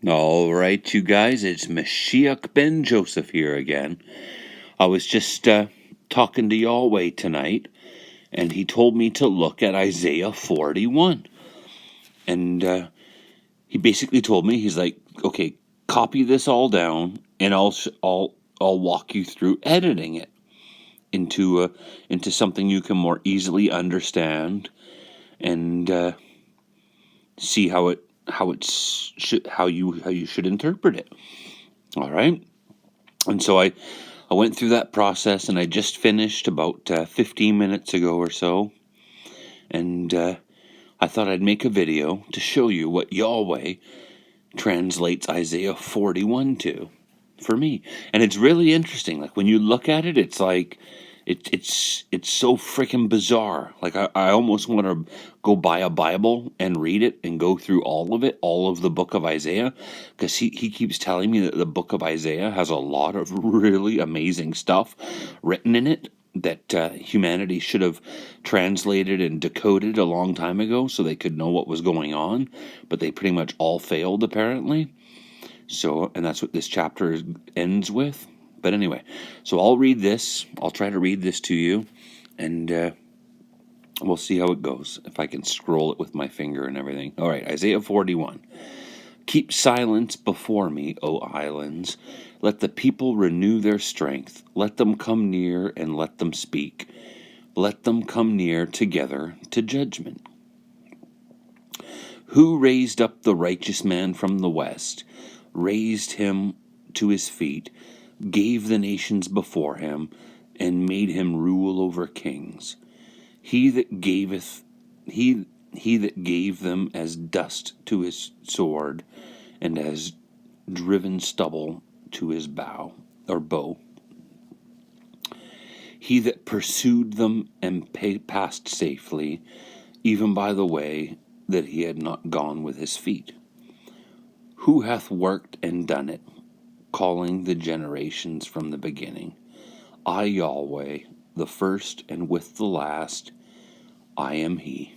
All right, you guys, it's Mashiach Ben Joseph here again. I was just talking to Yahweh tonight, and he told me to look at Isaiah 41. And he basically told me, he's like, okay, copy this all down, and I'll walk you through editing it into something you can more easily understand, and see how you should interpret it. All right. And so I went through that process, and I just finished about 15 minutes ago or so. And I thought I'd make a video to show you what Yahweh translates Isaiah 41 to for me. And it's really interesting. Like, when you look at it, it's like it's so freaking bizarre. Like, I almost want to go buy a Bible and read it and go through all of it, all of the book of Isaiah, because he keeps telling me that the book of Isaiah has a lot of really amazing stuff written in it that humanity should have translated and decoded a long time ago so they could know what was going on, but they pretty much all failed, apparently. So, and that's what this chapter ends with. But anyway, so I'll read this. I'll try to read this to you, and we'll see how it goes, if I can scroll it with my finger and everything. All right, Isaiah 41. Keep silence before me, O islands. Let the people renew their strength. Let them come near and let them speak. Let them come near together to judgment. Who raised up the righteous man from the west, raised him to his feet, gave the nations before him, and made him rule over kings? He that gave them as dust to his sword, and as driven stubble to his bow. He that pursued them and passed safely, even by the way that he had not gone with his feet. Who hath worked and done it, calling the generations from the beginning? I, Yahweh, the first and with the last, I am he.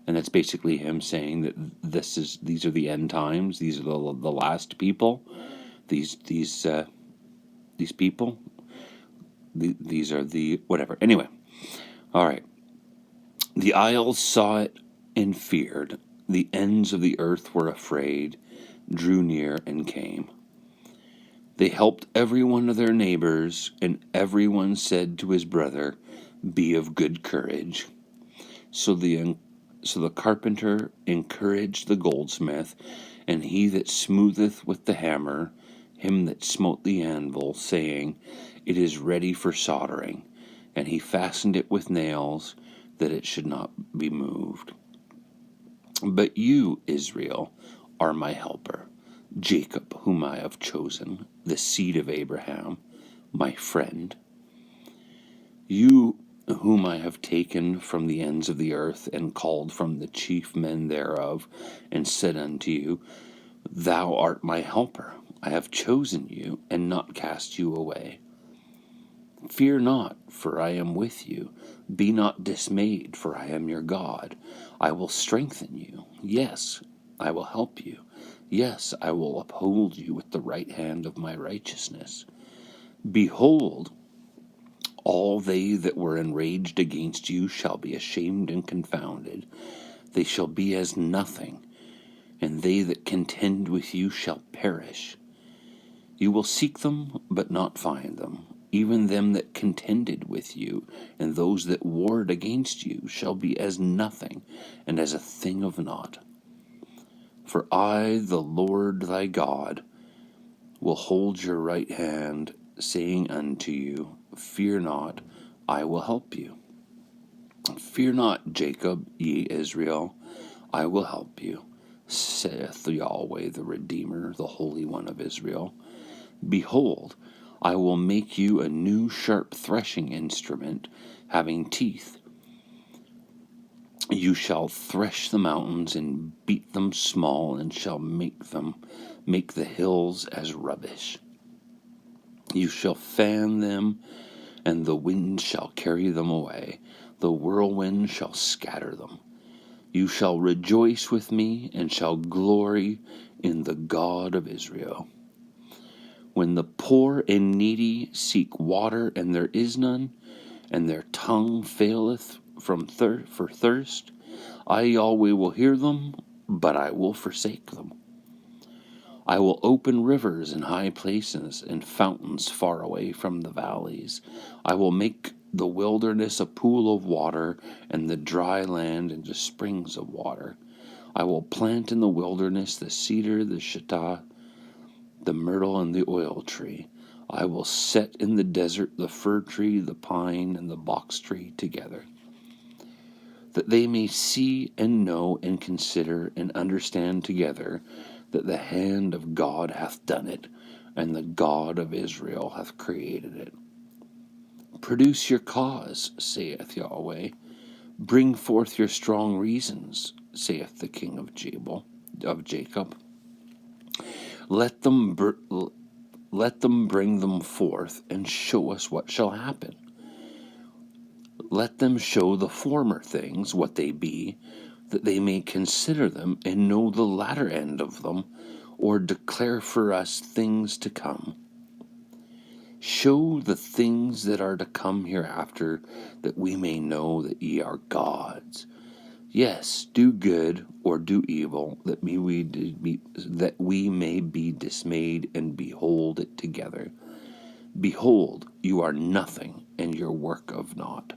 And that's basically him saying that these are the end times. These are the last people. These people. These are the whatever. Anyway, all right. The isles saw it and feared. The ends of the earth were afraid, drew near and came. They helped every one of their neighbors, and every one said to his brother, be of good courage. So the carpenter encouraged the goldsmith, and he that smootheth with the hammer, him that smote the anvil, saying, it is ready for soldering. And he fastened it with nails, that it should not be moved. But you, Israel, are my helper, Jacob, whom I have chosen, the seed of Abraham, my friend. You whom I have taken from the ends of the earth, and called from the chief men thereof, and said unto you, thou art my helper. I have chosen you, and not cast you away. Fear not, for I am with you. Be not dismayed, for I am your God. I will strengthen you. Yes, I will help you. Yes, I will uphold you with the right hand of my righteousness. Behold, all they that were enraged against you shall be ashamed and confounded. They shall be as nothing, and they that contend with you shall perish. You will seek them, but not find them. Even them that contended with you, and those that warred against you, shall be as nothing, and as a thing of naught. For I, the Lord thy God, will hold your right hand, saying unto you, fear not, I will help you. Fear not, Jacob, ye Israel, I will help you, saith Yahweh the Redeemer, the Holy One of Israel. Behold, I will make you a new sharp threshing instrument, having teeth. You shall thresh the mountains and beat them small, and shall make the hills as rubbish. You shall fan them, and the wind shall carry them away. The whirlwind shall scatter them. You shall rejoice with me and shall glory in the God of Israel. When the poor and needy seek water and there is none, and their tongue faileth for thirst, I, Yahweh, will hear them, but I will forsake them. I will open rivers in high places and fountains far away from the valleys. I will make the wilderness a pool of water and the dry land into springs of water. I will plant in the wilderness the cedar, the shittah, the myrtle, and the oil tree. I will set in the desert the fir tree, the pine, and the box tree together, that they may see and know and consider and understand together that the hand of God hath done it, and the God of Israel hath created it. Produce your cause, saith Yahweh. Bring forth your strong reasons, saith the King of Jacob. Let them bring them forth and show us what shall happen. Let them show the former things what they be, that they may consider them and know the latter end of them, or declare for us things to come. Show the things that are to come hereafter, that we may know that ye are gods. Yes, do good or do evil, that we may be dismayed and behold it together. Behold, you are nothing, and your work of naught,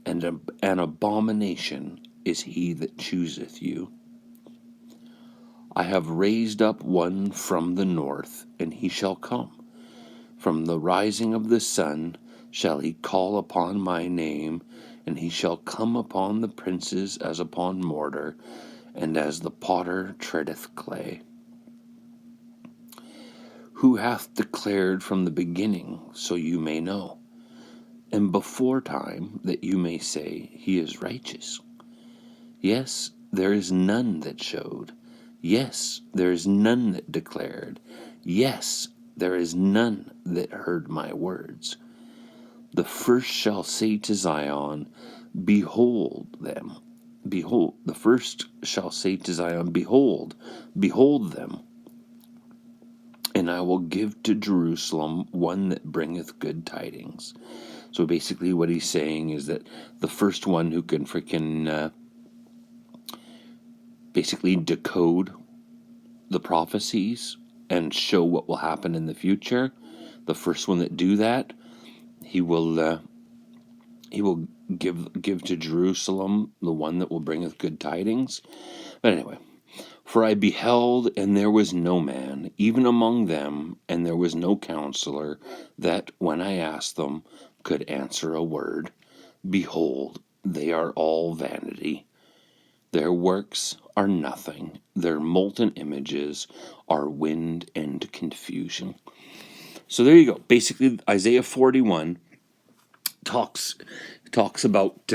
and an abomination is he that chooseth you. I have raised up one from the north, and he shall come. From the rising of the sun shall he call upon my name, and he shall come upon the princes as upon mortar, and as the potter treadeth clay. Who hath declared from the beginning, so you may know, and before time, that you may say, he is righteous. Yes, there is none that showed. Yes, there is none that declared. Yes, there is none that heard my words. The first shall say to Zion, behold them. Behold, the first shall say to Zion, behold, behold them. And I will give to Jerusalem one that bringeth good tidings. So basically what he's saying is that the first one who can basically decode the prophecies and show what will happen in the future, the first one that do that, he will give to Jerusalem the one that will bringeth good tidings. But anyway, for I beheld, and there was no man, even among them, and there was no counselor, that, when I asked them, could answer a word. Behold, they are all vanity. Their works are nothing. Their molten images are wind and confusion. So there you go. Basically, Isaiah 41 talks about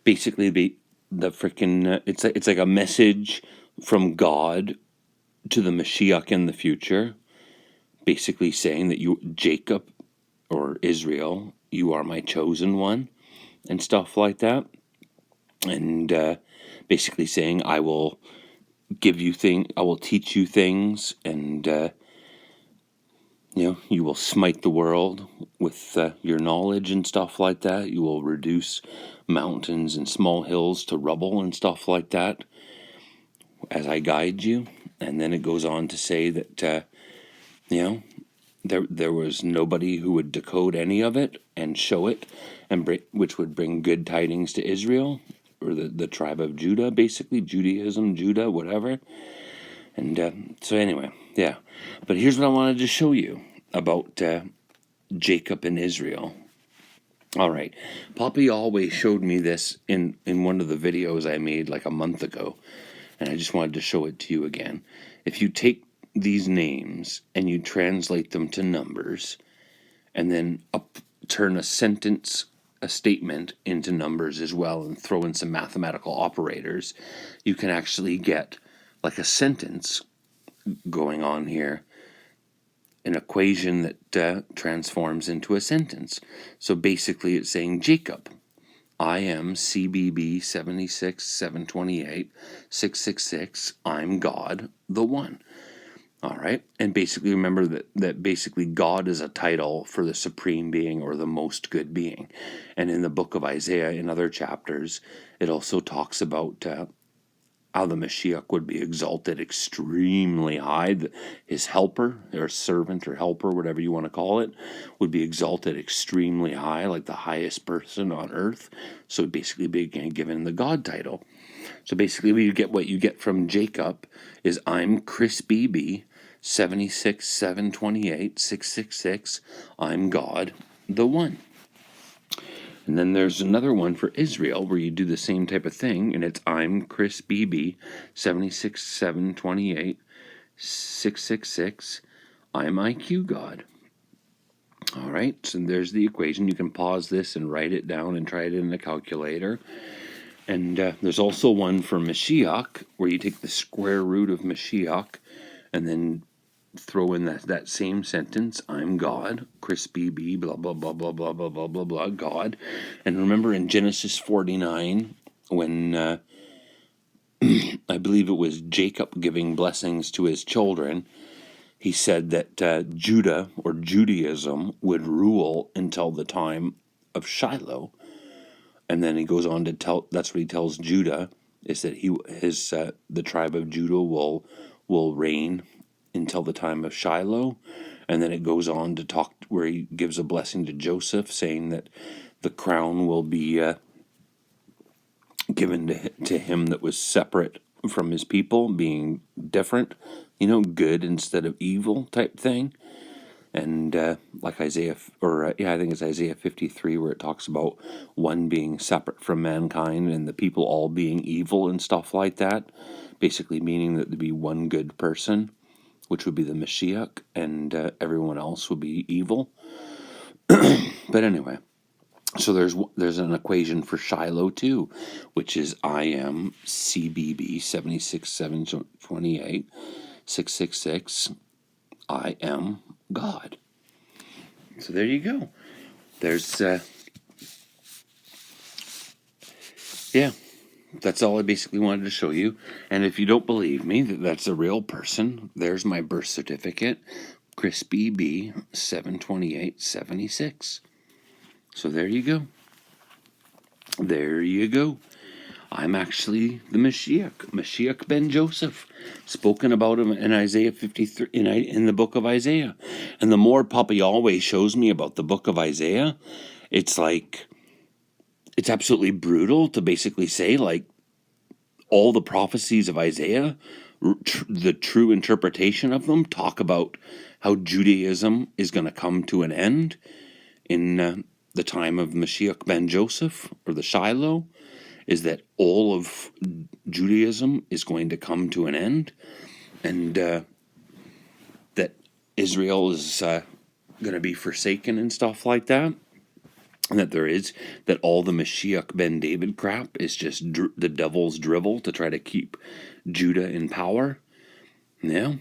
basically the freaking it's like a message from God to the Mashiach in the future, basically saying that you, Jacob or Israel, you are my chosen one, and stuff like that, and basically saying I will I will teach you things, and you will smite the world with your knowledge and stuff like that. You will reduce mountains and small hills to rubble and stuff like that as I guide you. And then it goes on to say that, there was nobody who would decode any of it and show it, which would bring good tidings to Israel, or the tribe of Judah, basically, Judaism, Judah, whatever. And so anyway, yeah. But here's what I wanted to show you about Jacob and Israel. All right. Poppy always showed me this in one of the videos I made like a month ago, and I just wanted to show it to you again. If you take these names and you translate them to numbers, and then turn a statement into numbers as well, and throw in some mathematical operators, you can actually get like a sentence going on here, an equation that transforms into a sentence. So basically it's saying Jacob. I am CBB 76 728 666. I'm God, the One. All right. And basically remember that basically God is a title for the supreme being or the most good being. And in the book of Isaiah, in other chapters, it also talks about how the Mashiach would be exalted extremely high. His helper, or servant or helper, whatever you want to call it, would be exalted extremely high, like the highest person on earth. So he'd basically be given the God title. So basically, what you get from Jacob is I'm Chris BB, 76 728 666. I'm God, the One. And then there's another one for Israel where you do the same type of thing, and it's I'm Chris BB, 76 728 666. I'm IQ God. All right, so there's the equation. You can pause this and write it down and try it in the calculator. And there's also one for Mashiach, where you take the square root of Mashiach and then throw in that same sentence, I'm God, Chris BB, blah, blah, blah, blah, blah, blah, blah, blah, blah, God. And remember in Genesis 49, when I believe it was Jacob giving blessings to his children, he said that Judah, or Judaism, would rule until the time of Shiloh. And then he goes on to tell, that's what he tells Judah, is that the tribe of Judah will reign until the time of Shiloh. And then it goes on to talk where he gives a blessing to Joseph, saying that the crown will be given to him that was separate from his people, being different, good instead of evil type thing. And like Isaiah, I think it's Isaiah 53, where it talks about one being separate from mankind and the people all being evil and stuff like that. Basically meaning that there'd be one good person, which would be the Mashiach, and everyone else would be evil. But anyway, so there's an equation for Shiloh too, which is I am CBB 76 728 666. I am God. So there you go. There's, that's all I basically wanted to show you. And if you don't believe me that that's a real person, there's my birth certificate, Chris BB 72876. So there you go. There you go. I'm actually the Mashiach ben Joseph, spoken about him in Isaiah 53, in the book of Isaiah. And the more Papa always shows me about the book of Isaiah, it's like, it's absolutely brutal to basically say, like, all the prophecies of Isaiah, the true interpretation of them, talk about how Judaism is going to come to an end in the time of Mashiach ben Joseph, or the Shiloh, is that all of Judaism is going to come to an end, and that Israel is going to be forsaken and stuff like that. And that all the Mashiach ben David crap is just the devil's drivel to try to keep Judah in power. Yeah.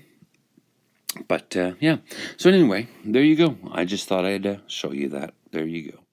But, yeah. So anyway, there you go. I just thought I'd show you that. There you go.